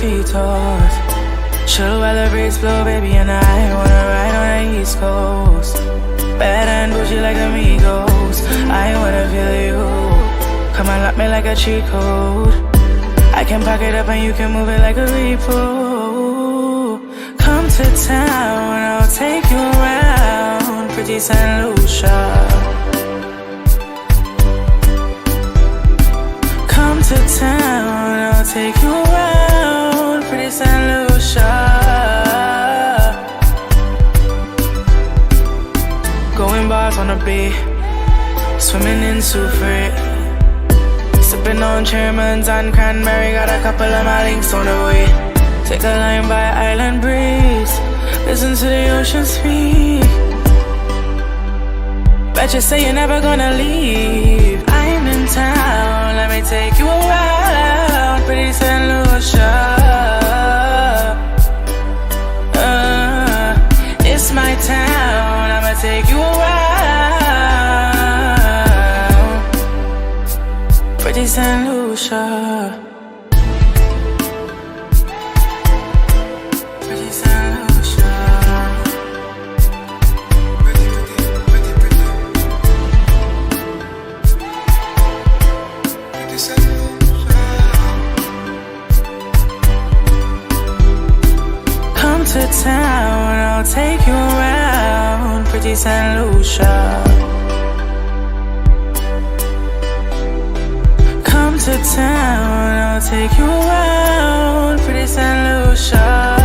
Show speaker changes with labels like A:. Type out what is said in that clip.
A: mosquitoes. Chill while the breeze blow, baby, and I wanna ride on the East Coast. Bad and bougie like amigos. I wanna feel you. Come and lock me like a cheat code. I can pack it up and you can move it like a repo. Come to town, I'll take you around pretty St. Lucia. Come to town, I'll take you around pretty St. Lucia. Going bars on the beat, swimming in Soufrique. Sipping on Chairman's and cranberry, got a couple of my links on the way. Take a line by island breeze, listen to the ocean speak. Bet you say you're never gonna leave. I'm in town, let me take you around pretty St. Lucia. It's my town, I'ma take you around pretty St. Lucia. Pretty St. Lucia. Pretty St. Lucia. Come to town, I'll take you around pretty St. Lucia. Come to town, I'll take you around pretty St. Lucia.